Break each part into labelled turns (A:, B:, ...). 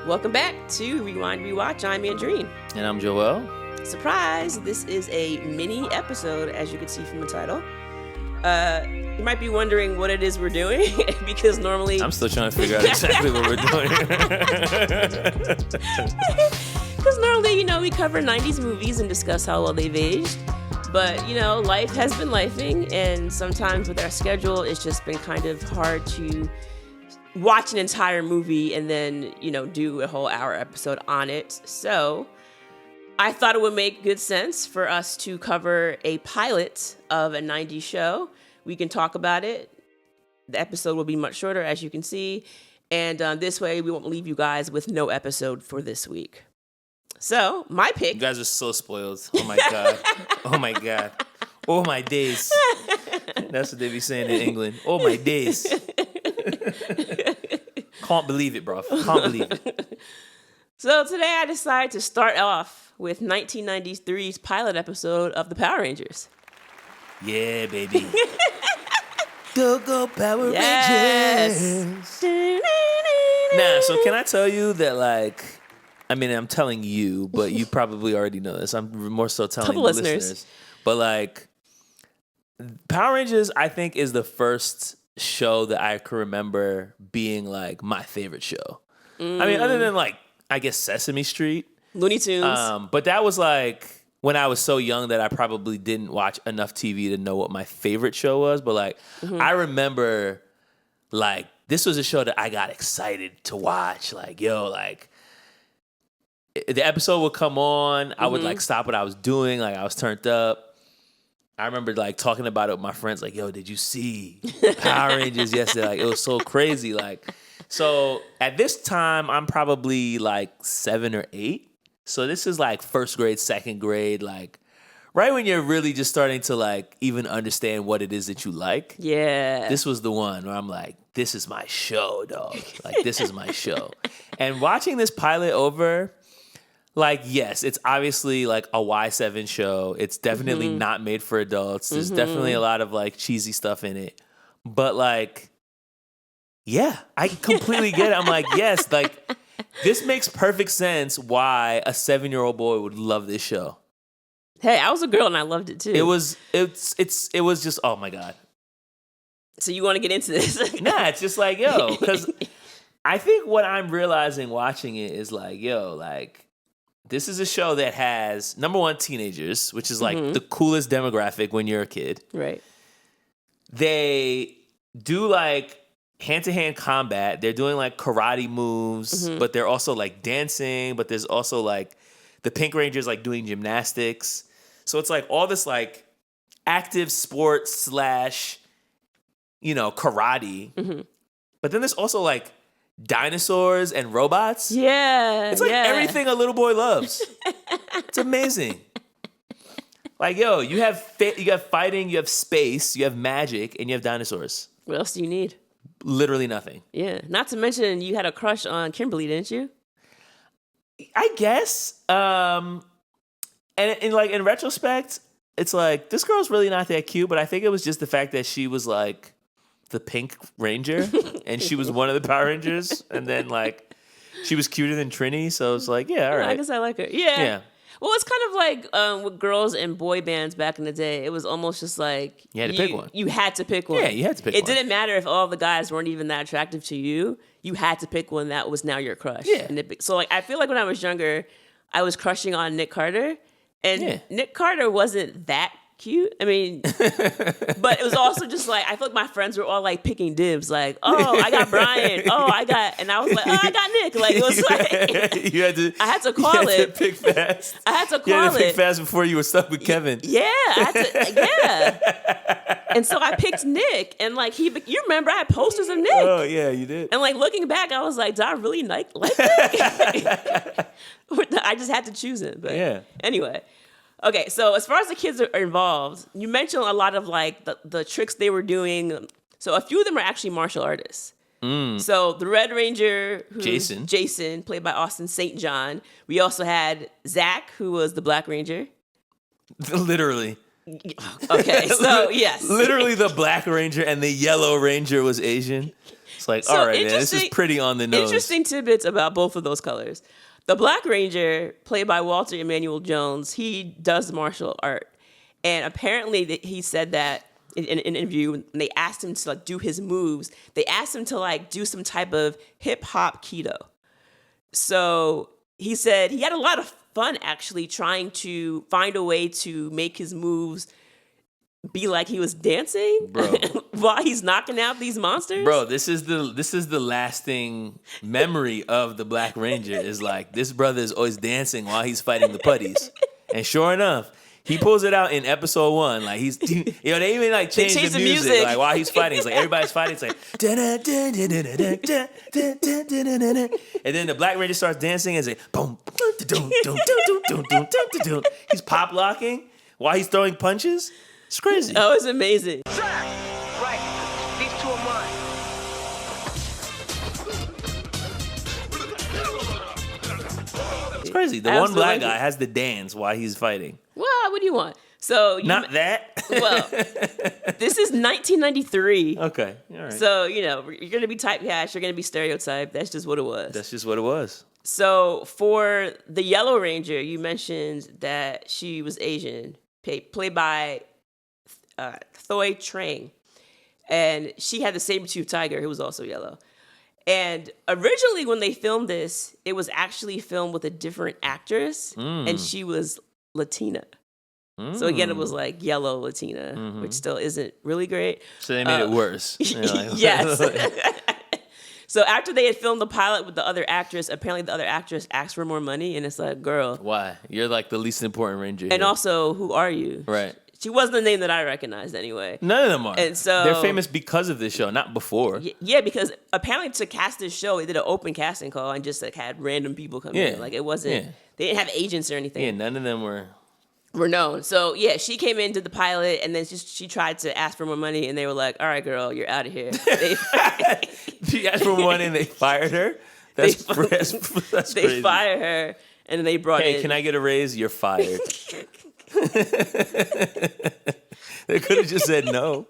A: Welcome back to Rewind Rewatch. I'm Andrene.
B: And I'm Joel.
A: Surprise! This is a mini episode, as you can see from the title. You might be wondering what it is we're doing, because normally...
B: I'm still trying to figure out exactly what we're doing.
A: Because normally, we cover 90s movies and discuss how well they've aged. But, life has been lifing, and sometimes with our schedule, it's just been kind of hard to watch an entire movie and then, do a whole hour episode on it. So I thought it would make good sense for us to cover a pilot of a 90s show. We can talk about it. The episode will be much shorter, as you can see. And this way, we won't leave you guys with no episode for this week. So, my pick...
B: You guys are so spoiled. Oh, my God. Oh, my God. Oh, my days. That's what they be saying in England. Oh, my days. Can't believe it, bro. Can't believe it.
A: So today I decided to start off with 1993's pilot episode of the Power Rangers.
B: Yeah, baby. Go Power Rangers. Nah, so can I tell you that, I'm telling you, but you probably already know this. I'm more so telling the listeners. But, Power Rangers, I think, is the first show that I can remember being my favorite show. Other than I guess Sesame Street,
A: Looney Tunes.
B: But that was when I was so young that I probably didn't watch enough TV to know what my favorite show was. But I remember this was a show that I got excited to watch. The episode would come on, I would stop what I was doing, I was turned up. I remember talking about it with my friends, yo, did you see Power Rangers yesterday? It was so crazy. So at this time, I'm probably 7 or 8. So this is first grade, second grade, right when you're really just starting to even understand what it is that you like.
A: Yeah.
B: This was the one where I'm this is my show, dog. This is my show. And watching this pilot over... yes, it's obviously a Y7 show. It's definitely not made for adults. There's definitely a lot of cheesy stuff in it. But yeah, I completely get it. I'm yes, this makes perfect sense why a 7-year-old boy would love this show.
A: Hey, I was a girl and I loved it too.
B: It was just, oh my God.
A: So you want to get into this?
B: Nah, it's just yo, because I think what I'm realizing watching it is this is a show that has, number one, teenagers, which is the coolest demographic when you're a kid.
A: Right.
B: They do hand-to-hand combat. They're doing karate moves, but they're also dancing, but there's also the Pink Rangers doing gymnastics. So it's all this active sports / karate. But then there's also dinosaurs and robots.
A: Yeah.
B: It's everything a little boy loves. It's amazing. You have fighting, you have space, you have magic, and you have dinosaurs.
A: What else do you need?
B: Literally nothing.
A: Yeah. Not to mention you had a crush on Kimberly, didn't you?
B: I guess. And in retrospect, it's this girl's really not that cute, but I think it was just the fact that she was the Pink Ranger, and she was one of the Power Rangers, and then she was cuter than Trini, so it's yeah, all right.
A: I guess I like her. Yeah. Well, it's kind of with girls and boy bands back in the day. It was almost just
B: you had to pick one.
A: You had to pick one.
B: Yeah, you had to pick one.
A: It didn't matter if all the guys weren't even that attractive to you. You had to pick one that was now your crush.
B: Yeah.
A: And so I feel when I was younger, I was crushing on Nick Carter, and Nick Carter wasn't that cute. But it was also just I feel my friends were all picking dibs. Oh, I got Brian. Oh, and I was I got Nick. It was
B: you had to.
A: I had to call it.
B: Pick fast.
A: I had to call it.
B: You had to pick fast before you were stuck with Kevin.
A: Yeah, I had to. Yeah. And so I picked Nick, and you remember I had posters of Nick.
B: Oh yeah, you did.
A: And looking back, I was did I really like Nick? I just had to choose him. But
B: yeah.
A: Anyway. Okay, so as far as the kids are involved, you mentioned a lot of the tricks they were doing. So a few of them are actually martial artists. So the Red Ranger, who's Jason, played by Austin St. John. We also had Zach, who was the Black Ranger.
B: Literally.
A: Okay, so yes.
B: Literally the Black Ranger and the Yellow Ranger was Asian. It's like, all right, man, this is pretty on the nose.
A: Interesting tidbits about both of those colors. The Black Ranger, played by Walter Emmanuel Jones, he does martial art. And apparently he said that in an interview, when they asked him to like do his moves, they asked him to like do some type of hip hop keto. So he said he had a lot of fun actually trying to find a way to make his moves be like he was dancing,
B: bro,
A: while he's knocking out these monsters.
B: Bro, this is the lasting memory of the Black Ranger is like this brother is always dancing while he's fighting the putties. And sure enough, he pulls it out in episode 1. Like they even like change the music like while he's fighting. It's like everybody's fighting. It's like and then the Black Ranger starts dancing and it's like boom, he's pop locking while he's throwing punches. It's crazy.
A: Oh, it's amazing.
C: Right, these two are mine.
B: It's crazy. The one black guy has the dance while he's fighting.
A: Well, what do you want? So
B: not that.
A: Well, this is 1993.
B: Okay, all right.
A: So you're gonna be typecast. You're gonna be stereotyped. That's just what it was. So for the Yellow Ranger, you mentioned that she was Asian, played by Thoy Trang, and she had the saber-toothed tiger who was also yellow. And originally when they filmed this, it was actually filmed with a different actress, and she was Latina. So again, it was like yellow Latina, which still isn't really great.
B: So they made it worse.
A: Yes. So after they had filmed the pilot with the other actress, apparently the other actress asked for more money, and it's like, girl,
B: why? You're like the least important ranger
A: and
B: here.
A: also, who are you?
B: Right.
A: She wasn't a name that I recognized anyway.
B: None of them are.
A: And so
B: they're famous because of this show, not before.
A: Yeah, because apparently to cast this show, they did an open casting call and just like had random people come in. Like it wasn't, they didn't have agents or anything.
B: Yeah, none of them were
A: known. So yeah, she came in, did the pilot, and then she tried to ask for more money, and they were like, "All right, girl, you're out of here."
B: She asked for more money, and they fired her. That's crazy.
A: They fired her, and then they brought in.
B: Hey, can I get a raise? You're fired. They could have just said no.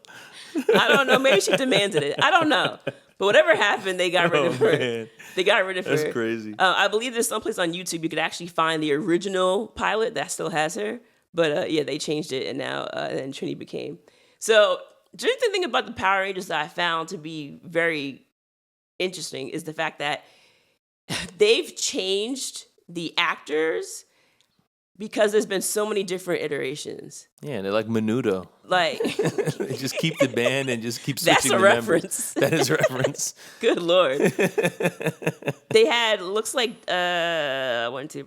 A: I don't know. Maybe she demanded it. I don't know. But whatever happened, they got rid of her.
B: Man.
A: They got rid of her.
B: That's crazy.
A: I believe there's someplace on YouTube you could actually find the original pilot that still has her. But yeah, they changed it, and now then Trini became. So the interesting thing about the Power Rangers that I found to be very interesting is the fact that they've changed the actors because there's been so many different iterations.
B: Yeah, they're like Menudo.
A: Like
B: they just keep the band and just keep switching
A: that's a reference.
B: That is a reference.
A: Good Lord. They had, looks like, 1, 2,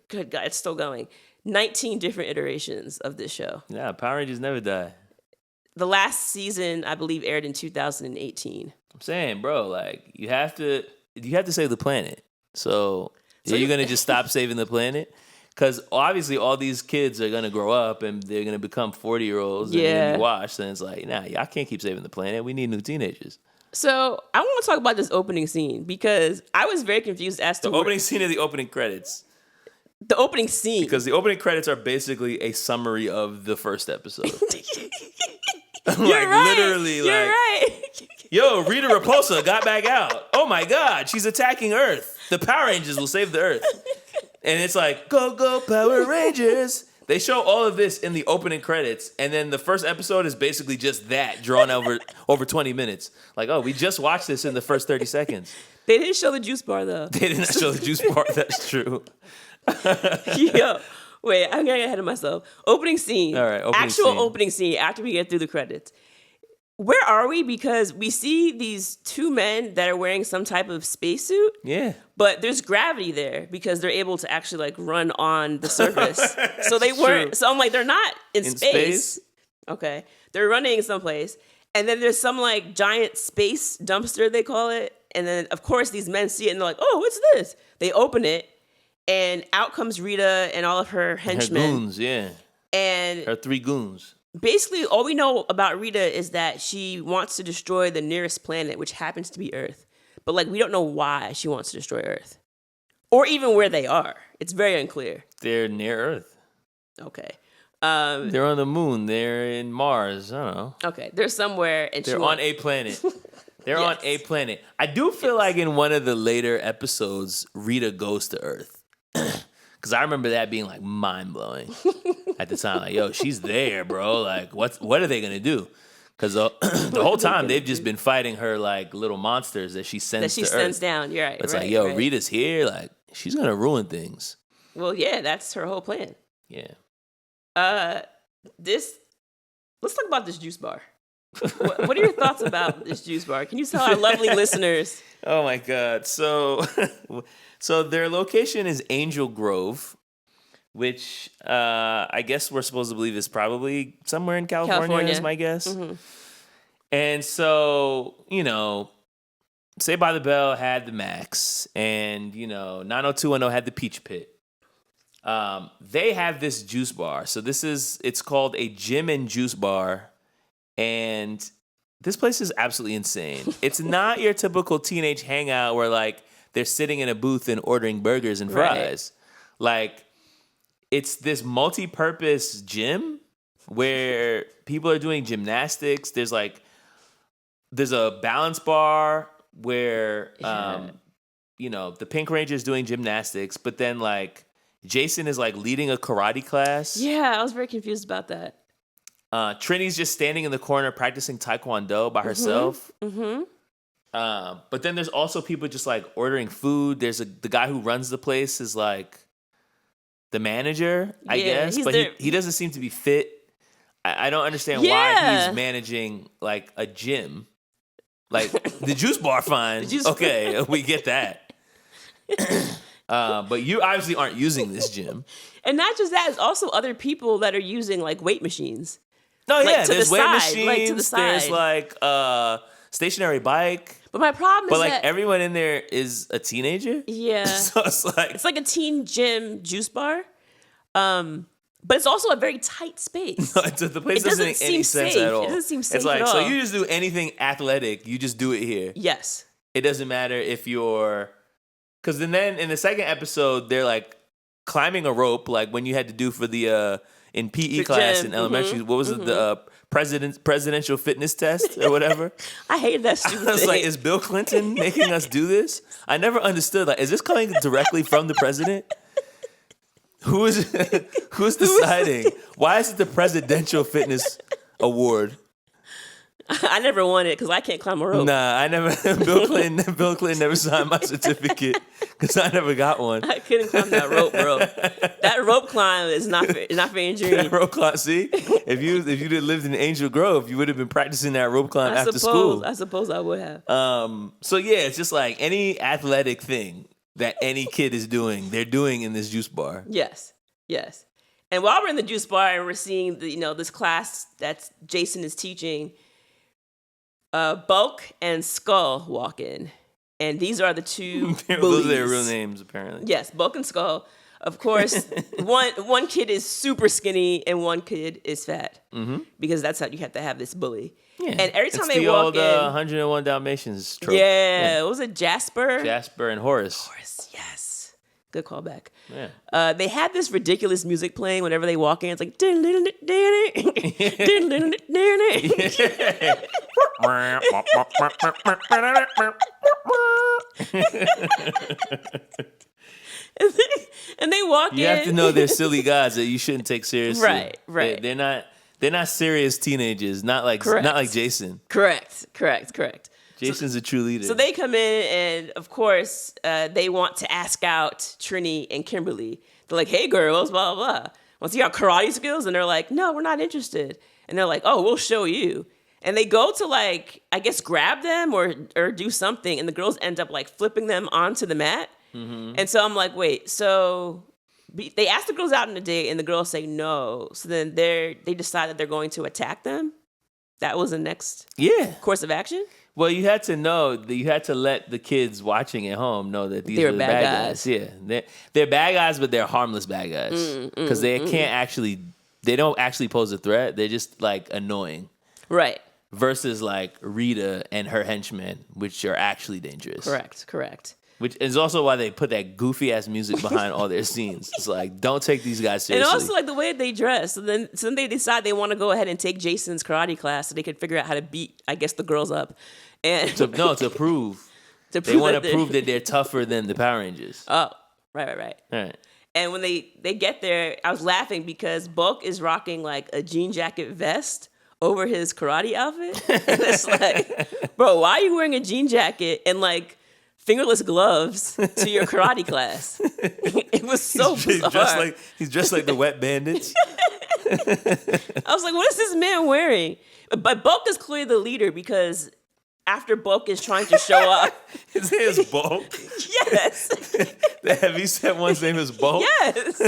A: good God, it's still going. 19 different iterations of this show.
B: Yeah, Power Rangers never die.
A: The last season, I believe, aired in 2018.
B: I'm saying, bro, like you have to save the planet. So you're gonna just stop saving the planet? Because obviously all these kids are gonna grow up and they're gonna become 40-year-olds and then be washed. And it's like, nah, y'all can't keep saving the planet. We need new teenagers.
A: So I want to talk about this opening scene because I was very confused as to
B: the opening scene of the opening credits.
A: The opening scene.
B: Because the opening credits are basically a summary of the first episode.
A: You're right.
B: Literally,
A: You're right.
B: Yo, Rita Repulsa got back out. Oh my God, she's attacking Earth. The Power Rangers will save the Earth. And it's like, go, go, Power Rangers. They show all of this in the opening credits, and then the first episode is basically just that, drawn over 20 minutes. Like, oh, we just watched this in the first 30 seconds.
A: They didn't show the juice bar, though.
B: They did not show the juice bar, that's true.
A: Yo, wait, I'm getting ahead of myself. Opening scene.
B: All right,
A: opening scene after we get through the credits. Where are we? Because we see these two men that are wearing some type of spacesuit.
B: Yeah.
A: But there's gravity there because they're able to actually like run on the surface. So they weren't.
B: True.
A: So I'm like, they're not in
B: space.
A: Okay. They're running someplace. And then there's some like giant space dumpster, they call it. And then of course these men see it and they're like, oh, what's this? They open it and out comes Rita and all of her henchmen.
B: Her goons, yeah.
A: And
B: her 3 goons.
A: Basically, all we know about Rita is that she wants to destroy the nearest planet, which happens to be Earth. But, like, we don't know why she wants to destroy Earth. Or even where they are. It's very unclear.
B: They're near Earth.
A: Okay.
B: They're on the moon. They're in Mars. I don't know.
A: Okay. They're somewhere. And
B: they're on a planet. They're on a planet. I do feel like in one of the later episodes, Rita goes to Earth. Because I remember that being like mind-blowing at the time. Like, yo, she's there, bro. Like, what are they going to do? Because the whole time they've just been fighting her like little monsters that she sends to Earth.
A: That she sends down. You're right.
B: It's like, yo, Rita's here. Like, she's going to ruin things.
A: Well, yeah, that's her whole plan.
B: Yeah.
A: Let's talk about this juice bar. What are your thoughts about this juice bar? Can you tell our lovely listeners?
B: Oh my God. So their location is Angel Grove, which I guess we're supposed to believe is probably somewhere in California. Is my guess. Mm-hmm. And so, Saved by the Bell had the Max, and 90210 had the Peach Pit. They have this juice bar. So it's called a gym and juice bar. And this place is absolutely insane. It's not your typical teenage hangout where like they're sitting in a booth and ordering burgers and fries. Right. Like it's this multi-purpose gym where people are doing gymnastics. There's a balance bar where the Pink Ranger's doing gymnastics, but then like Jason is like leading a karate class.
A: Yeah, I was very confused about that.
B: Trini's just standing in the corner practicing Taekwondo by herself. Mm-hmm. But then there's also people just like ordering food. There's the guy who runs the place is like the manager, I guess. But he doesn't seem to be fit. I don't understand why he's managing like a gym. Like the juice bar, fine. Okay, we get that. But you obviously aren't using this gym.
A: And not just that, it's also other people that are using like weight machines.
B: No, like, there's weight machines. Like to the side. There's like stationary bike.
A: But my problem is that
B: everyone in there is a teenager.
A: Yeah.
B: So it's like
A: a teen gym juice bar. But it's also a very tight space.
B: No, the place doesn't make any sense at all.
A: It doesn't seem safe
B: it's like,
A: at all.
B: So you just do anything athletic, you just do it here.
A: Yes.
B: It doesn't matter if you're... Because then in the second episode, they're like climbing a rope, like when you had to do for the... in PE class in elementary, what was it? The presidential fitness test or whatever.
A: I hated that stupid
B: I was
A: thing.
B: like, is Bill Clinton making us do this? I never understood. Like, is this coming directly from the president? Who's deciding? Why is it the presidential fitness award?
A: I never won it because I can't climb a rope.
B: Nah, I never. Bill Clinton never signed my certificate because I never got one.
A: I couldn't climb that rope, bro. That rope climb is not for Andrene.
B: That rope climb. See, if you'd lived in Angel Grove, you would have been practicing that rope climb after school.
A: I suppose I would have.
B: So yeah, it's just like any athletic thing that any kid is doing, they're doing in this juice bar.
A: Yes. And while we're in the juice bar and we're seeing this class that Jason is teaching. Bulk and Skull walk in, and these are the two bullies.
B: Those are their real names, apparently.
A: Yes, Bulk and Skull. Of course, one kid is super skinny and one kid is fat, because that's how you have to have this bully. Yeah. And every time they walk in,
B: 101 Dalmatians trope.
A: Yeah, what was it, Jasper?
B: Jasper and Horace.
A: Horace, yes. Good callback.
B: Yeah.
A: They had this ridiculous music playing whenever they walk in. It's like and they walk in.
B: You have to know they're silly guys that you shouldn't take seriously.
A: Right.
B: They're not serious teenagers. Not like Jason.
A: Correct.
B: Jason's a true leader.
A: So they come in, and of course, they want to ask out Trini and Kimberly. They're like, "Hey, girls, blah, blah, blah. Want to see our karate skills?" And they're like, "No, we're not interested." And they're like, "Oh, we'll show you." And they go to like, I guess, grab them or do something, and the girls end up like flipping them onto the mat. Mm-hmm. And so I'm like, wait, so they ask the girls out on a date, and the girls say no. So then they decide that they're going to attack them. That was the next course of action.
B: Well, you had to know that you had to let the kids watching at home know that these are the bad guys. Yeah, they're bad guys, but they're harmless bad guys because they don't actually pose a threat. They're just like annoying,
A: right?
B: Versus like Rita and her henchmen, which are actually dangerous.
A: Correct.
B: Which is also why they put that goofy ass music behind all their scenes. It's like, don't take these guys seriously.
A: And also like the way they dress. So then they decide they want to go ahead and take Jason's karate class so they can figure out how to beat, I guess, the girls up. And
B: to prove. They want to prove that they're tougher than the Power Rangers.
A: Oh, right.
B: All right.
A: And when they get there, I was laughing because Bulk is rocking like a jean jacket vest over his karate outfit. And it's like, bro, why are you wearing a jean jacket and like fingerless gloves to your karate class? It was so bizarre.
B: He's dressed like the Wet Bandits.
A: I was like, what is this man wearing? But Bulk is clearly the leader because after Bulk is trying to show up.
B: His name is Bulk?
A: Yes.
B: The heavyset one's name is Bulk?
A: Yes.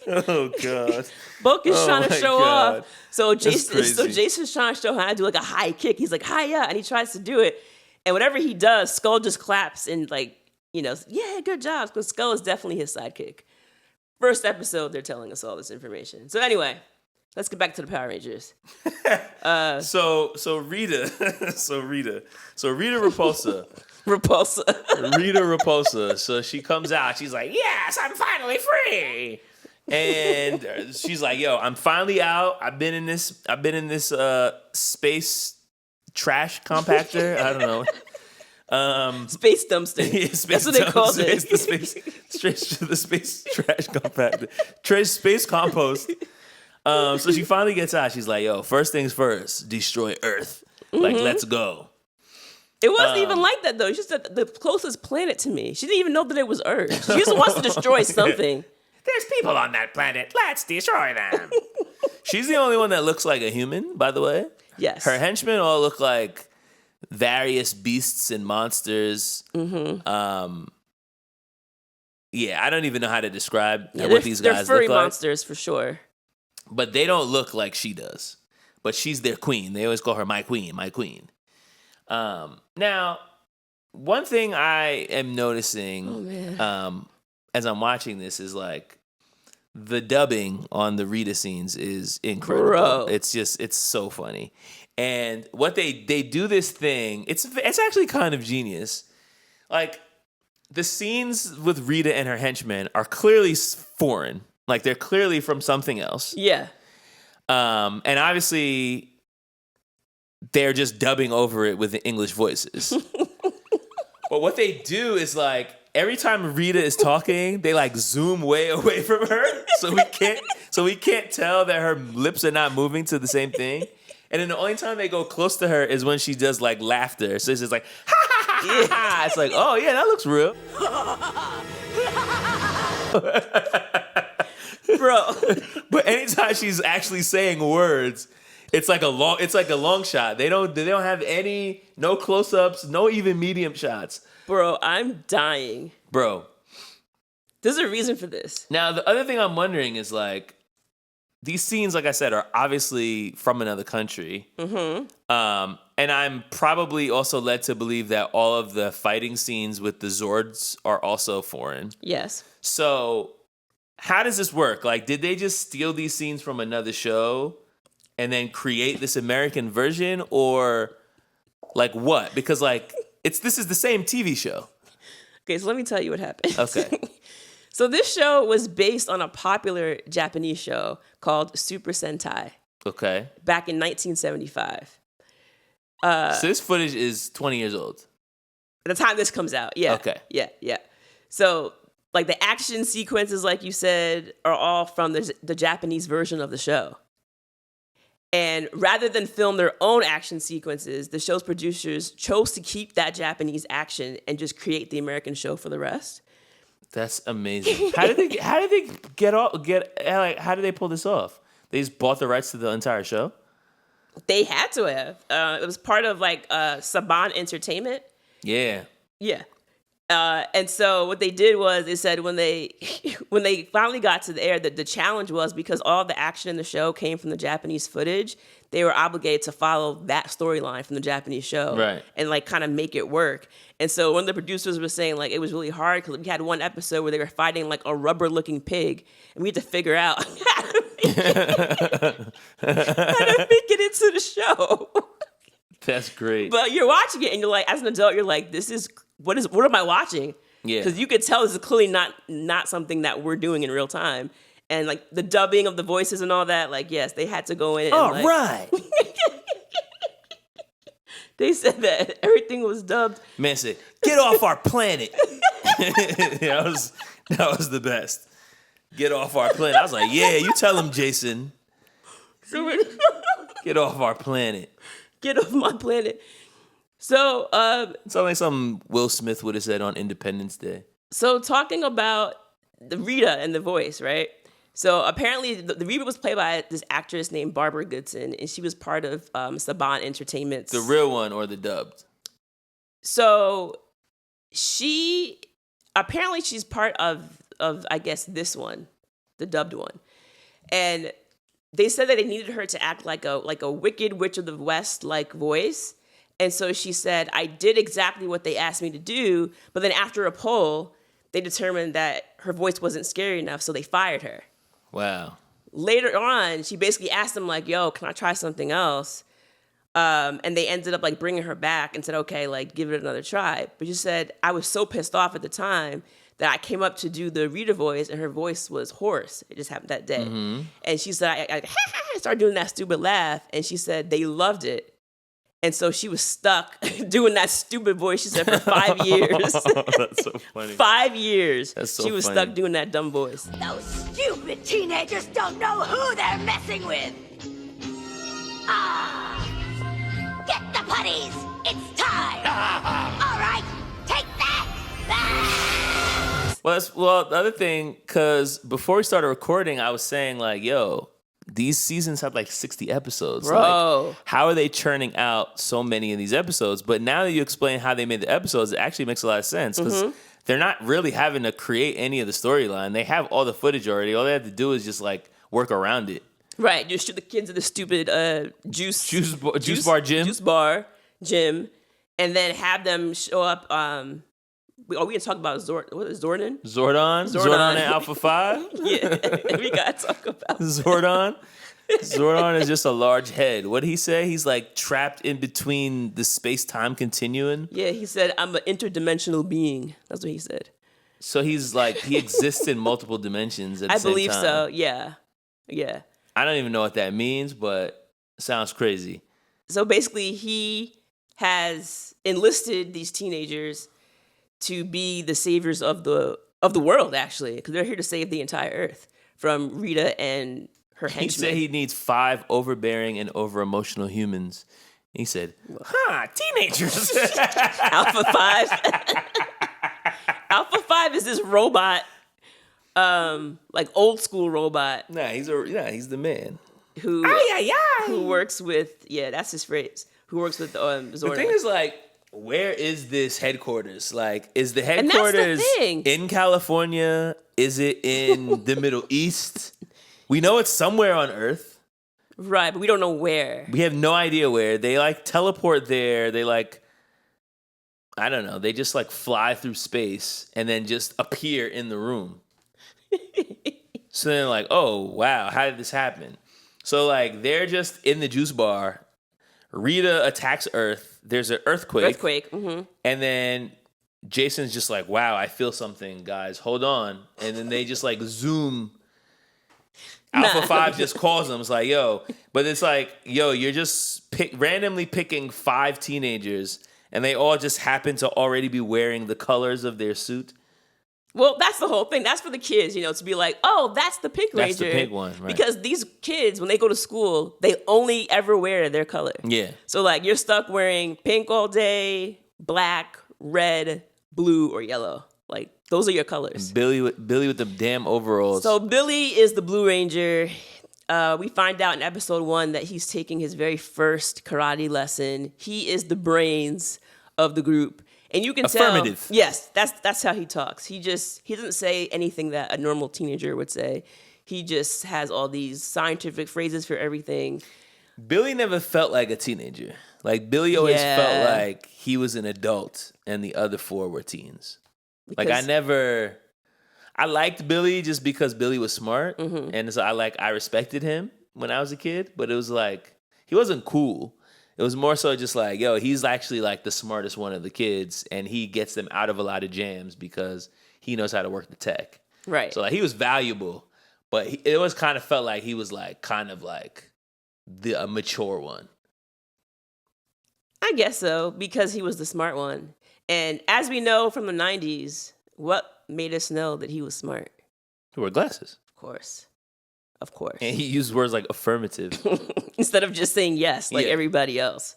B: Oh, God.
A: Bulk is trying to show off. So Jason's trying to show how to do like a high kick. He's like, hi-ya, and he tries to do it. And whatever he does, Skull just claps and like, yeah, good job. Because Skull is definitely his sidekick. First episode, they're telling us all this information. So anyway, let's get back to the Power Rangers.
B: So Rita Repulsa. Rita Repulsa. So she comes out. She's like, yes, I'm finally free. And she's like, yo, I'm finally out. I've been in this space trash compactor. I don't know.
A: Space dumpster.
B: Yeah,
A: that's what they called it.
B: It's the space trash compactor. Space compost. So she finally gets out. She's like, yo, first things first, destroy Earth. Like, let's go.
A: It wasn't even like that, though. It's just the closest planet to me. She didn't even know that it was Earth. She just wants to destroy something.
B: There's people on that planet. Let's destroy them. She's the only one that looks like a human, by the way.
A: Yes.
B: Her henchmen all look like various beasts and monsters. Mm-hmm. Yeah, I don't even know how to describe what these guys look like.
A: They're furry monsters for sure.
B: But they don't look like she does. But she's their queen. They always call her my queen, my queen. Now, one thing I am noticing as I'm watching this is like the dubbing on the Rita scenes is incredible.
A: Bro.
B: It's so funny. And what they do this thing, it's actually kind of genius. Like the scenes with Rita and her henchmen are clearly foreign. Like they're clearly from something else.
A: Yeah.
B: And obviously they're just dubbing over it with the English voices. But what they do is like every time Rita is talking, they like zoom way away from her, so we can't tell that her lips are not moving to the same thing. And then the only time they go close to her is when she does like laughter. So it's just like ha ha ha ha. It's like, oh yeah, that looks real.
A: Bro.
B: But anytime she's actually saying words, it's like a long shot. They don't have no close-ups, no even medium shots.
A: Bro, I'm dying.
B: Bro.
A: There's a reason for this.
B: Now, the other thing I'm wondering is like these scenes, like I said, are obviously from another country. Mm-hmm. And I'm probably also led to believe that all of the fighting scenes with the Zords are also foreign.
A: Yes.
B: So how does this work? Like, did they just steal these scenes from another show and then create this American version, or like what? Because like this is the same TV show.
A: Okay, so let me tell you what happened.
B: Okay.
A: So this show was based on a popular Japanese show called Super Sentai.
B: Okay.
A: Back in 1975.
B: So this footage is 20 years old.
A: At the time this comes out, yeah.
B: Okay.
A: Yeah. So like the action sequences, like you said, are all from the Japanese version of the show. And rather than film their own action sequences, the show's producers chose to keep that Japanese action and just create the American show for the rest.
B: That's amazing. How did they pull this off? They just bought the rights to the entire show?
A: They had to have. It was part of like Saban Entertainment.
B: Yeah.
A: Yeah. And so what they did was they said when they finally got to the air, that the challenge was because all the action in the show came from the Japanese footage, they were obligated to follow that storyline from the Japanese show,
B: right, and
A: like kind of make it work. And so one of the producers was saying like it was really hard because we had one episode where they were fighting like a rubber-looking pig, and we had to figure out how to make it into the show.
B: That's great.
A: But you're watching it and you're like, as an adult, you're like, what am I watching?
B: Yeah.
A: Because you could tell this is clearly not something that we're doing in real time. And like the dubbing of the voices and all that, like, yes, they had to go in and
B: right.
A: They said that everything was dubbed.
B: Man said, get off our planet. That was the best. Get off our planet. I was like, yeah, you tell him, Jason. Get off our planet.
A: Get off my planet. So,
B: it's like something Will Smith would have said on Independence Day.
A: So talking about the Rita and the voice, right? So apparently the Rita was played by this actress named Barbara Goodson, and she was part of Saban Entertainment's...
B: The real one or the dubbed?
A: So she's part of I guess this one, the dubbed one. And they said that they needed her to act like a wicked witch of the West like voice. And so she said, I did exactly what they asked me to do, but then after a poll, they determined that her voice wasn't scary enough, so they fired her.
B: Wow.
A: Later on, she basically asked them, like, yo, can I try something else? And they ended up, like, bringing her back and said, okay, like, give it another try. But she said, I was so pissed off at the time that I came up to do the Rita voice, and her voice was hoarse. It just happened that day. Mm-hmm. And she said, I started doing that stupid laugh, and she said they loved it. And so she was stuck doing that stupid voice, she said, for 5 years.
B: That's so funny.
A: 5 years.
B: That's so
A: she was
B: funny.
A: stuck doing that dumb voice.
D: Those stupid teenagers don't know who they're messing with. Get the putties. It's time. All right, take that.
B: Well, the other thing, because before we started recording, I was saying, like, yo, these seasons have like 60 episodes.
A: Bro.
B: Like, how are they churning out so many of these episodes? But now that you explain how they made the episodes, it actually makes a lot of sense because they're not really having to create any of the storyline. They have all the footage already. All they have to do is just like work around it.
A: Right. Just shoot the kids at the stupid juice
B: bar gym.
A: And then have them show up. We can talk about Zordon?
B: Zordon and Alpha 5?
A: Yeah, we got to talk about
B: Zordon. Zordon is just a large head. What did he say? He's like trapped in between the space-time continuum.
A: Yeah, he said, I'm an interdimensional being. That's what he said.
B: So he's like, he exists in multiple dimensions at the same time.
A: I believe so, yeah. Yeah.
B: I don't even know what that means, but it sounds crazy.
A: So basically, he has enlisted these teenagers to be the saviors of the world, actually, because they're here to save the entire Earth from Rita and her henchmen.
B: He said he needs 5 overbearing and over-emotional humans. He said, teenagers.
A: Alpha 5. Alpha 5 is this robot, like old school robot.
B: Nah, he's the man.
A: Who works with, that's his phrase, who works with Zordon.
B: The thing is, like, where is this headquarters? Like, is the headquarters in California? Is it in the Middle East? We know it's somewhere on Earth.
A: Right, but we don't know where.
B: We have no idea where. They, like, teleport there. They, like, I don't know. They just, like, fly through space and then just appear in the room. So then, like, oh, wow, how did this happen? So, like, they're just in the juice bar. Rita attacks Earth. There's an earthquake.
A: Mm-hmm.
B: And then Jason's just like, wow, I feel something, guys. Hold on. And then they just like zoom. Alpha 5 just calls them. It's like, yo. But it's like, yo, you're just randomly picking 5 teenagers. And they all just happen to already be wearing the colors of their suit.
A: Well, that's the whole thing. That's for the kids, to be like, oh, that's the Pink Ranger.
B: That's the pink one, right.
A: Because these kids, when they go to school, they only ever wear their color.
B: Yeah.
A: So, like, you're stuck wearing pink all day, black, red, blue, or yellow. Like, those are your colors.
B: Billy with the damn overalls.
A: So, Billy is the Blue Ranger. We find out in episode 1 that he's taking his very first karate lesson. He is the brains of the group. And you can tell. Yes, that's how he talks. He doesn't say anything that a normal teenager would say. He just has all these scientific phrases for everything.
B: Billy never felt like a teenager. Like, Billy always felt like he was an adult and the other 4 were teens. Because I liked Billy just because Billy was smart. Mm-hmm. And so I respected him when I was a kid, but it was like, he wasn't cool. It was more so just like, yo, he's actually like the smartest one of the kids, and he gets them out of a lot of jams because he knows how to work the tech.
A: Right.
B: So like he was valuable, but it was kind of felt like he was like kind of like the mature one.
A: I guess so, because he was the smart one. And as we know from the 90s, what made us know that he was smart?
B: He wore glasses.
A: Of course.
B: And he used words like affirmative.
A: Instead of just saying yes, like
B: Yeah.
A: everybody else.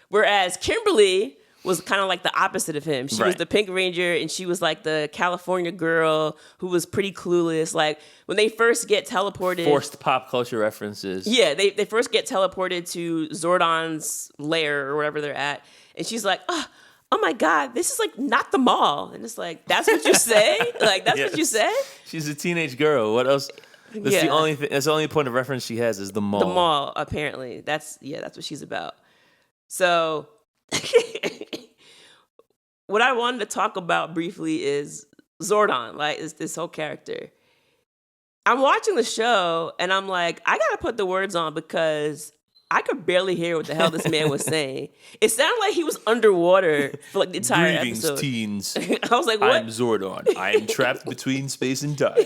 A: Whereas Kimberly was kind of like the opposite of him. She was
B: Right.
A: the Pink Ranger, and she was like the California girl who was pretty clueless. Like when they first get teleported,
B: Forced pop culture references.
A: yeah, they first get teleported to Zordon's lair or wherever they're at, and she's like, oh my God, this is like not the mall. And it's like, that's what you say? Like, that's what you
B: Yes.
A: say?
B: She's a teenage girl. What else? That's
A: Yeah.
B: the only thing. That's the only point of reference she has is the mall.
A: The mall, apparently. That's what she's about. So what I wanted to talk about briefly is Zordon, like this whole character. I'm watching the show and I'm like, I gotta put the words on because I could barely hear what the hell this man was saying. It sounded like he was underwater for like the entire
B: Greetings,
A: episode.
B: teens.
A: I was like, what?
B: I'm Zordon. I am trapped between space and time.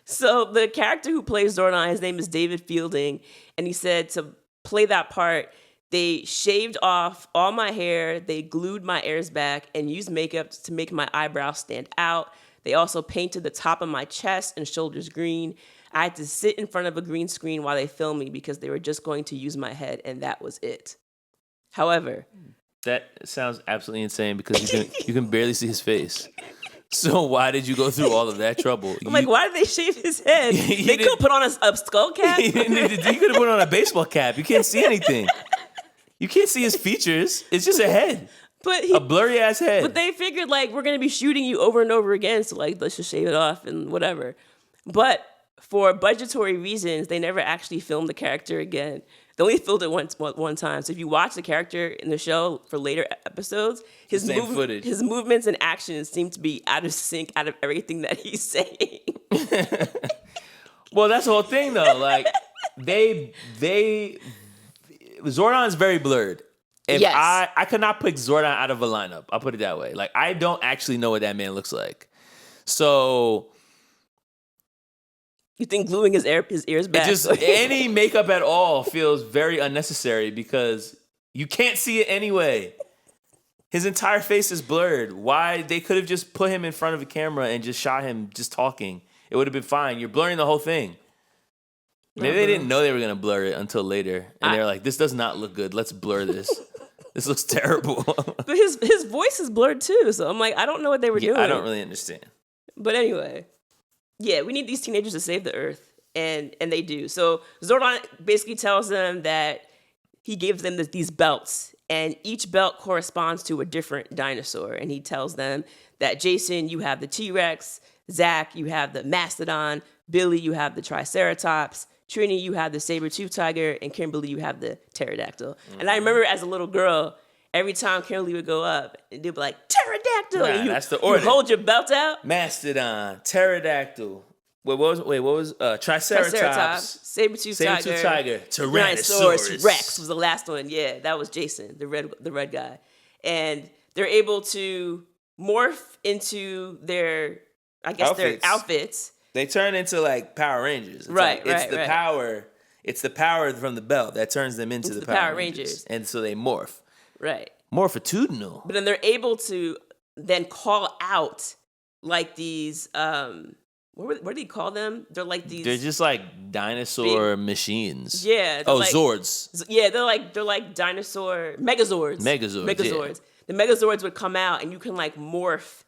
A: So the character who plays Zordon, his name is David Fielding, and he said to play that part, they shaved off all my hair, they glued my ears back, and used makeup to make my eyebrows stand out. They also painted the top of my chest and shoulders green. I had to sit in front of a green screen while they filmed me because they were just going to use my head, and that was it. However,
B: That sounds absolutely insane because you can barely see his face. So why did you go through all of that trouble?
A: I'm like, why did they shave his head? They could
B: didn't-
A: put on a skull cap.
B: You could have put on a baseball cap. You can't see anything. You can't see his features. It's just a head.
A: But
B: A blurry ass head.
A: But they figured, like, we're going to be shooting you over and over again, so, like, let's just shave it off and whatever. But for budgetary reasons, they never actually filmed the character again. They only filmed it one time. So if you watch the character in the show for later episodes, his
B: Same footage.
A: his movements and actions seem to be out of sync out of everything that he's saying.
B: Well, that's the whole thing, though. Like, Zordon's very blurred. If
A: Yes.
B: I could not pick Zordon out of a lineup. I'll put it that way. Like, I don't actually know what that man looks like. So
A: You think gluing his ears back?
B: any makeup at all feels very unnecessary because you can't see it anyway. His entire face is blurred. Why? They could have just put him in front of a camera and just shot him just talking. It would have been fine. You're blurring the whole thing. Maybe they didn't know they were going to blur it until later. And they're like, this does not look good. Let's blur this. This looks terrible.
A: But his voice is blurred too, so I'm like, I don't know what they were doing.
B: I don't really understand.
A: But anyway, yeah, we need these teenagers to save the Earth, and they do. So Zordon basically tells them that he gives them these belts, and each belt corresponds to a different dinosaur. And he tells them that, Jason, you have the T-Rex, Zach, you have the Mastodon, Billy, you have the Triceratops, Trini, you have the saber-tooth tiger, and Kimberly, you have the pterodactyl. Mm-hmm. And I remember as a little girl, every time Kimberly would go up, they'd be like, pterodactyl!
B: Nah,
A: and
B: that's the order.
A: You hold your belt out.
B: Mastodon, pterodactyl. What was Triceratops,
A: saber-tooth
B: tiger, Tyrannosaurus
A: Rex was the last one. Yeah, that was Jason, the red guy. And they're able to morph into their outfits.
B: They turn into like Power Rangers. It's power. It's the power from the belt that turns them into the Power Rangers. And so they morph.
A: Right.
B: Morphatudinal.
A: But then they're able to then call out like these what do you call them? They're like these.
B: They're just like dinosaur machines.
A: Yeah.
B: Zords.
A: Yeah, they're like dinosaur Megazords.
B: Yeah.
A: The Megazords would come out, and you can like morph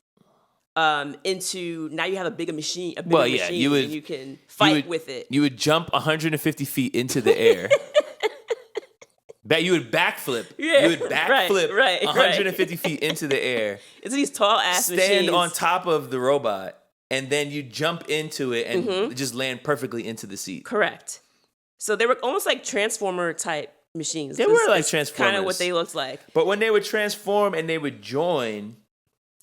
A: into, now you have a bigger machine. And you can fight with it.
B: You would jump 150 feet into the air. You would backflip.
A: Yeah,
B: You would backflip
A: right,
B: 150 feet into the air.
A: It's these tall ass machines.
B: Stand on top of the robot, and then you jump into it and just land perfectly into the seat.
A: Correct. So they were almost like Transformer type machines.
B: They were like Transformers.
A: Kind of what they looked like.
B: But when they would transform and they would join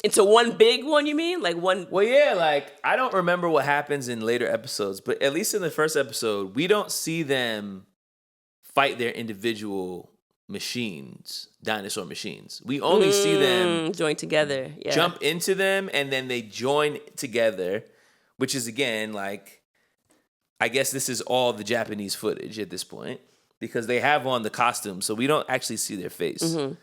A: into one big one, you mean? Like one.
B: Well, yeah, like I don't remember what happens in later episodes, but at least in the first episode, we don't see them fight their individual machines, dinosaur machines. We only see them
A: join together,
B: jump into them, and then they join together, which is, again, like, I guess this is all the Japanese footage at this point because they have on the costume, so we don't actually see their face. Mm-hmm.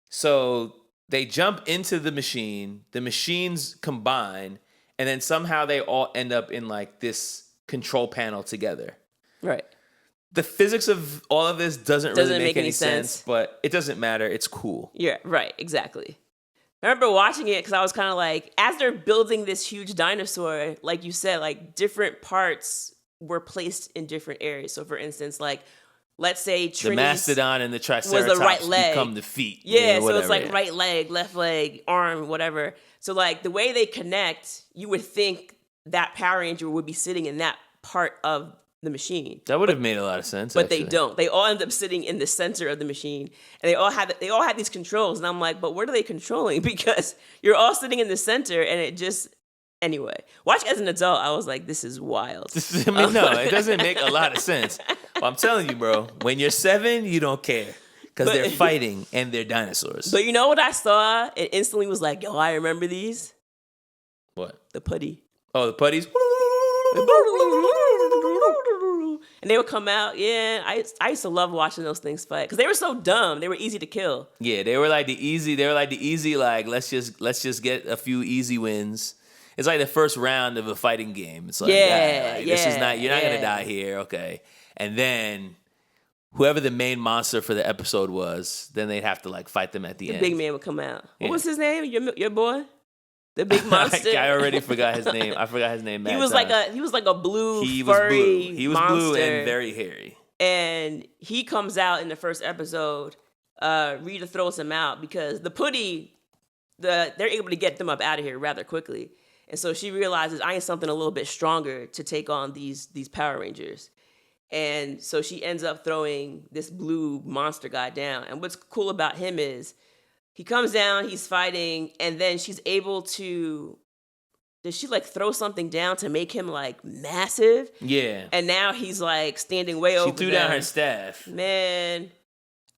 B: So they jump into the machines combine, and then somehow they all end up in like this control panel together.
A: Right.
B: The physics of all of this doesn't really make any sense, but it doesn't matter. It's cool.
A: Yeah, right, exactly. I remember watching it because I was kind of like, as they're building this huge dinosaur, like you said, like different parts were placed in different areas. So for instance, like, let's say Trinity's
B: the mastodon and the triceratops
A: right leg.
B: become the feet.
A: Yeah, so it's like right leg, left leg, arm, whatever. So like the way they connect, you would think that Power Ranger would be sitting in that part of the machine.
B: That would have made a lot of sense.
A: But
B: actually.
A: they don't. They all end up sitting in the center of the machine, and they all have these controls. And I'm like, but what are they controlling? Because you're all sitting in the center, and it just anyway. Watching as an adult, I was like, this is wild.
B: I mean, no, it doesn't make a lot of sense. Well, I'm telling you, bro. When you're 7, you don't care because they're fighting and they're dinosaurs.
A: But you know what I saw? It instantly was like, yo, I remember these.
B: What?
A: The putty.
B: Oh, the putties.
A: And they would come out. Yeah, I used to love watching those things fight because they were so dumb. They were easy to kill.
B: Yeah, they were like the easy. Like let's just get a few easy wins. It's like the first round of a fighting game. It's like, this is not. You're not gonna die here, okay? And then whoever the main monster for the episode was, then they'd have to like fight them at the end.
A: The big man would come out. Yeah. What was his name? Your boy. The big monster.
B: I already forgot his name. I forgot his name.
A: He was like a blue
B: he
A: furry
B: was blue. He was
A: monster.
B: blue and very hairy.
A: And he comes out in the first episode. Rita throws him out because the putty, they're able to get them up out of here rather quickly. And so she realizes I need something a little bit stronger to take on these Power Rangers. And so she ends up throwing this blue monster guy down. And what's cool about him is he comes down, he's fighting, and then she's able to... Does she, like, throw something down to make him, like, massive?
B: Yeah.
A: And now he's, like, standing way over them.
B: She threw down her staff.
A: Man.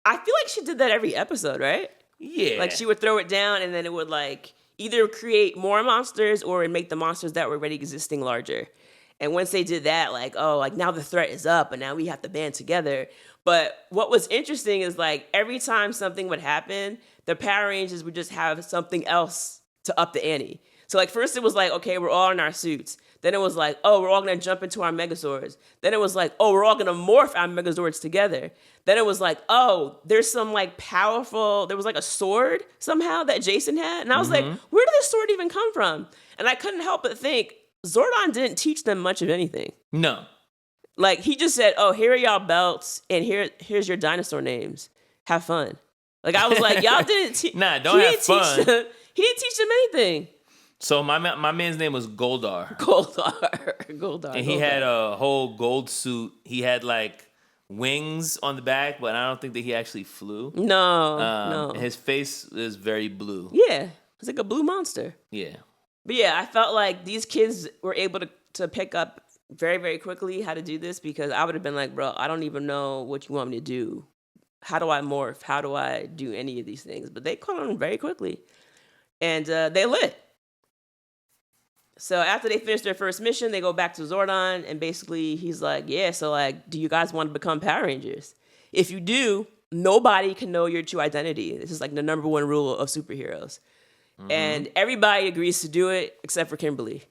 A: I feel like she did that every episode, right?
B: Yeah.
A: Like, she would throw it down, and then it would, like, either create more monsters or it'd make the monsters that were already existing larger. And once they did that, like, oh, like, now the threat is up, and now we have to band together. But what was interesting is, like, every time something would happen, the Power Rangers would just have something else to up the ante. So, like, first it was like, okay, we're all in our suits. Then it was like, oh, we're all going to jump into our Megazords. Then it was like, oh, we're all going to morph our Megazords together. Then it was like, oh, there's some, like, powerful... There was, like, a sword somehow that Jason had. And I was like, where did this sword even come from? And I couldn't help but think, Zordon didn't teach them much of anything.
B: No.
A: Like, he just said, oh, here are y'all belts, and here's your dinosaur names. Have fun. Like, I was like, y'all didn't teach...
B: Nah, don't have fun.
A: He didn't teach them anything.
B: So my man's name was Goldar.
A: Goldar.
B: And he had a whole gold suit. He had, like, wings on the back, but I don't think that he actually flew.
A: No.
B: And his face is very blue.
A: Yeah. It's like a blue monster.
B: Yeah.
A: But yeah, I felt like these kids were able to pick up very, very quickly how to do this because I would have been like, bro, I don't even know what you want me to do. How do I morph? How do I do any of these things? But they caught on very quickly. And they lit. So after they finish their first mission, they go back to Zordon. And basically he's like, yeah, so like, do you guys want to become Power Rangers? If you do, nobody can know your true identity. This is like the number one rule of superheroes. Mm-hmm. And everybody agrees to do it except for Kimberly.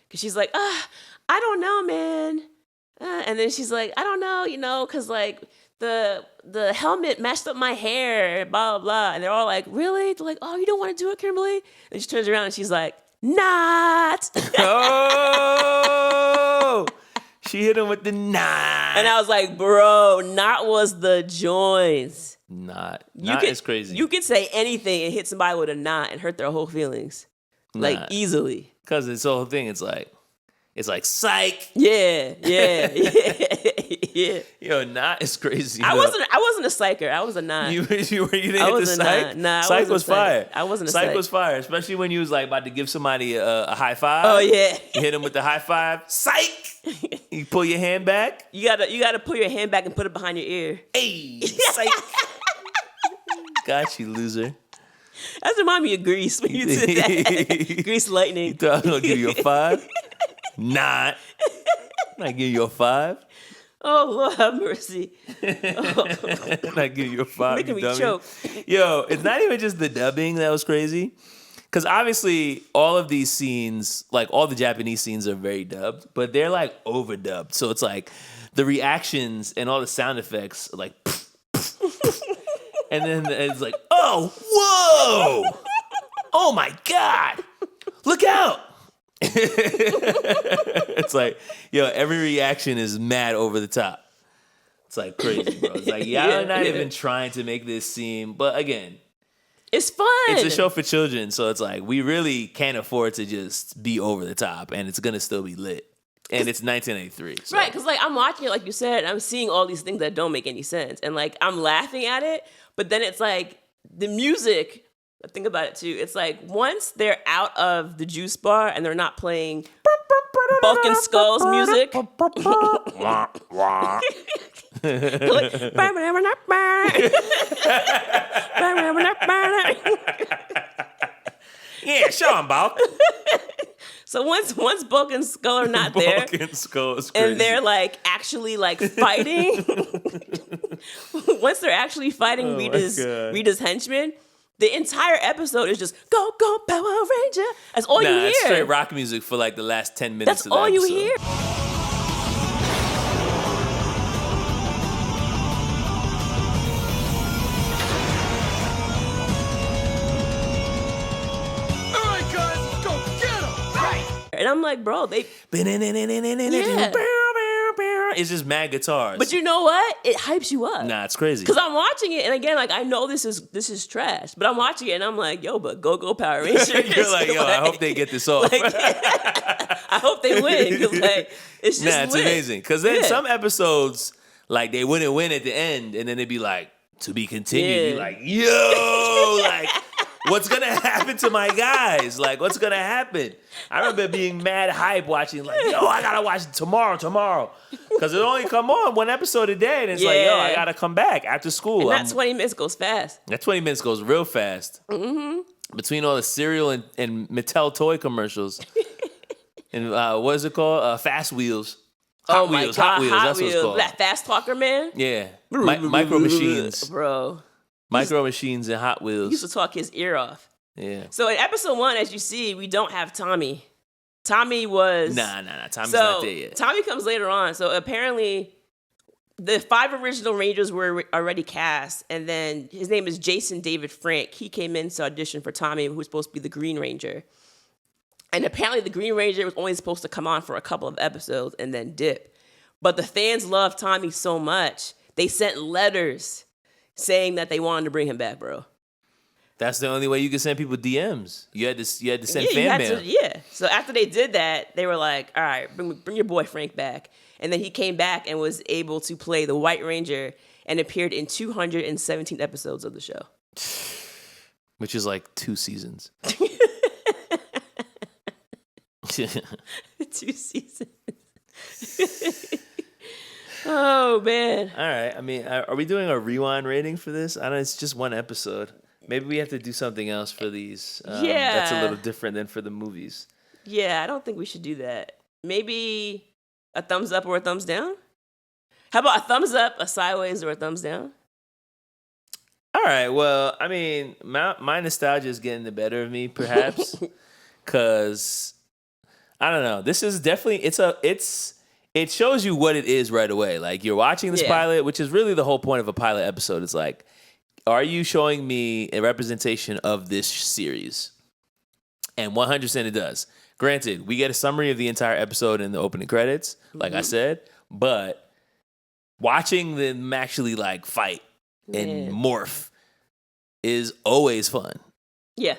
A: Because she's like, I don't know, man. And then she's like, I don't know, because like the helmet messed up my hair, blah, blah, blah. And they're all like, really? They're like, oh, you don't want to do it, Kimberly? And she turns around and she's like, not.
B: Oh! She hit him with the not.
A: And I was like, bro, not was the joints.
B: Not is crazy.
A: You could say anything and hit somebody with a knot and hurt their whole feelings. Like, easily.
B: Because this whole thing, it's like psych.
A: Yeah.
B: Yo, knot is crazy.
A: I wasn't a psycher. I was a knot.
B: You didn't hit the psych?
A: Nah,
B: psych was fire.
A: I wasn't a psych.
B: Psych was fire, especially when you was like about to give somebody a high five.
A: Oh yeah.
B: You hit him with the high five. Psych. You pull your hand back.
A: You gotta pull your hand back and put it behind your ear.
B: Hey, psych. Got you, loser.
A: That's remind me of Grease when you did that. Grease Lightning.
B: You thought I was going to give you a 5? Not. I'm not giving you a 5.
A: Oh, Lord have mercy.
B: I'm not giving you a 5,
A: Making
B: you
A: me
B: dummy.
A: choke.
B: Yo, it's not even just the dubbing that was crazy. Because obviously, all of these scenes, like all the Japanese scenes are very dubbed, but they're like overdubbed. So it's like the reactions and all the sound effects are like, and then it's like, oh, whoa, oh my God, look out. It's like, yo, every reaction is mad over the top. It's like crazy, bro. It's like, y'all not even trying to make this seem, but again,
A: it's fun.
B: it's a show for children, so it's like we really can't afford to just be over the top, and it's gonna still be lit. And it's 1983, so.
A: Right? Because like I'm watching it, like you said, and I'm seeing all these things that don't make any sense, and like I'm laughing at it, but then it's like the music. Think about it too. It's like once they're out of the juice bar and they're not playing Bulk and Skull's music.
B: Yeah, Sean Bulk.
A: So once Bulk and Skull are not there,
B: Bulk and Skull is crazy.
A: and they're like actually like fighting. Once they're actually fighting Rita's henchmen, the entire episode is just go Power Ranger. That's all you hear.
B: It's straight rock music for like the last 10 minutes.
A: That's
B: of the
A: all
B: episode.
A: you hear. And I'm like, bro, they...
B: It's just mad guitars.
A: But you know what? It hypes you up.
B: Nah, it's crazy.
A: Because I'm watching it, and again, like, I know this is trash, but I'm watching it, and I'm like, yo, but go Power Rangers.
B: You're like, yo, I hope they get this off.
A: Like, I hope they win, because, like, it's just
B: it's
A: lit.
B: amazing. Because then some episodes, like, they wouldn't win at the end, and then they'd be like, to be continued. You're like, yo, like... What's gonna happen to my guys? Like, what's gonna happen? I remember being mad hype watching, like, yo, I gotta watch it tomorrow. Because it only come on one episode a day, and it's like, yo, I gotta come back after school.
A: And that 20 minutes goes fast.
B: That 20 minutes goes real fast. Mm-hmm. Between all the cereal and Mattel toy commercials. And what is it called? Fast Wheels. Hot Wheels. That's what it's called.
A: That Fast Talker Man?
B: Yeah. Micro Machines.
A: Bro.
B: Micro Machines and Hot Wheels.
A: He used to talk his ear off.
B: Yeah.
A: So in episode 1, as you see, we don't have Tommy. Tommy was...
B: Nah. Tommy's not there yet.
A: Tommy comes later on. So apparently, the 5 original Rangers were already cast. And then his name is Jason David Frank. He came in to audition for Tommy, who was supposed to be the Green Ranger. And apparently, the Green Ranger was only supposed to come on for a couple of episodes and then dip. But the fans loved Tommy so much, they sent letters saying that they wanted to bring him back, bro.
B: That's the only way you can send people DMs. You had to send fan mail.
A: So after they did that, they were like, all right, bring your boy Frank back. And then he came back and was able to play the White Ranger and appeared in 217 episodes of the show.
B: Which is like 2 seasons.
A: 2 seasons. Oh, man.
B: All right. I mean, are we doing a rewind rating for this? I know it's just 1 episode. Maybe we have to do something else for these. That's a little different than for the movies.
A: Yeah, I don't think we should do that. Maybe a thumbs up or a thumbs down? How about a thumbs up, a sideways, or a thumbs down?
B: All right. Well, I mean, my nostalgia is getting the better of me, perhaps, because I don't know. This is definitely it shows you what it is right away. Like, you're watching this pilot, which is really the whole point of a pilot episode. It's like, are you showing me a representation of this series? And 100% it does. Granted, we get a summary of the entire episode in the opening credits, like I said, but watching them actually like fight and morph is always fun.
A: Yeah.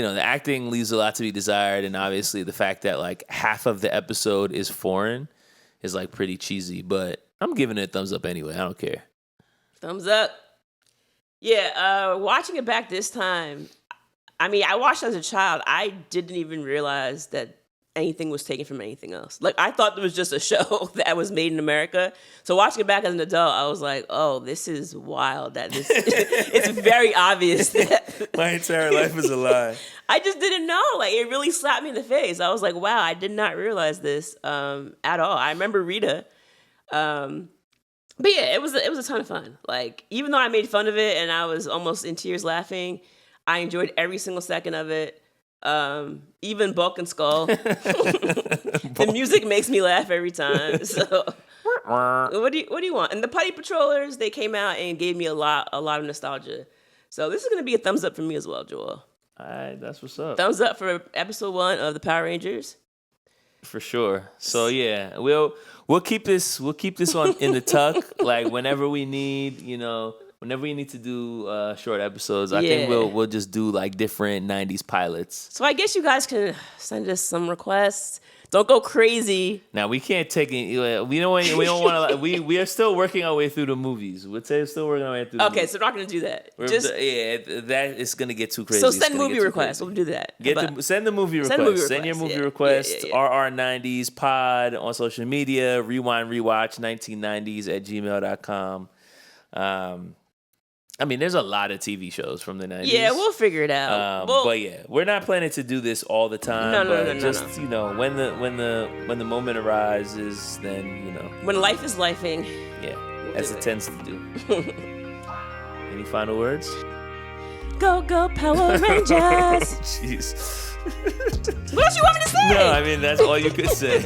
B: The acting leaves a lot to be desired, and obviously the fact that like half of the episode is foreign is like pretty cheesy, but I'm giving it a thumbs up anyway. I don't care.
A: Thumbs up. Yeah, watching it back this time, I mean, I watched as a child. I didn't even realize that anything was taken from anything else. Like, I thought it was just a show that was made in America. So watching it back as an adult, I was like, oh, this is wild. That this it's very obvious that
B: my entire life is a lie.
A: I just didn't know. Like, it really slapped me in the face. I was like, wow, I did not realize this at all. I remember Rita. But yeah, it was a ton of fun. Like, even though I made fun of it and I was almost in tears laughing, I enjoyed every single second of it. Even Bulk and Skull. The music makes me laugh every time. So what do you want? And the Putty Patrollers, they came out and gave me a lot of nostalgia. So this is gonna be a thumbs up for me as well, Joel.
B: All right, that's what's up.
A: Thumbs up for episode 1 of the Power Rangers.
B: For sure. So yeah, we'll keep this on in the tuck. Like whenever we need, whenever we need to do short episodes, I think we'll just do like different 90s pilots.
A: So I guess you guys can send us some requests. Don't go crazy.
B: Now we can't take it. We don't want to. We are still working our way through the movies. We're still working our way through.
A: Okay, so we're not gonna do that.
B: That is gonna get too crazy.
A: So send movie requests. We'll do that.
B: Send the movie requests. Send your movie requests. RR90s pod on social media. Rewind Rewatch 1990s at gmail.com. I mean, there's a lot of TV shows from the 90s.
A: Yeah, we'll figure it out.
B: But yeah, we're not planning to do this all the time. No. When the moment arises, then
A: when life is lifing.
B: Yeah, as it tends to do. Any final words?
A: Go Power Rangers!
B: Jeez.
A: What else you want me to say?
B: No, I mean that's all you could say.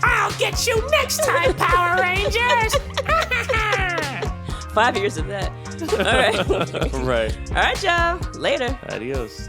A: I'll get you next time, Power Rangers! 5 years of that. All right.
B: Right.
A: All right, y'all. Later.
B: Adios.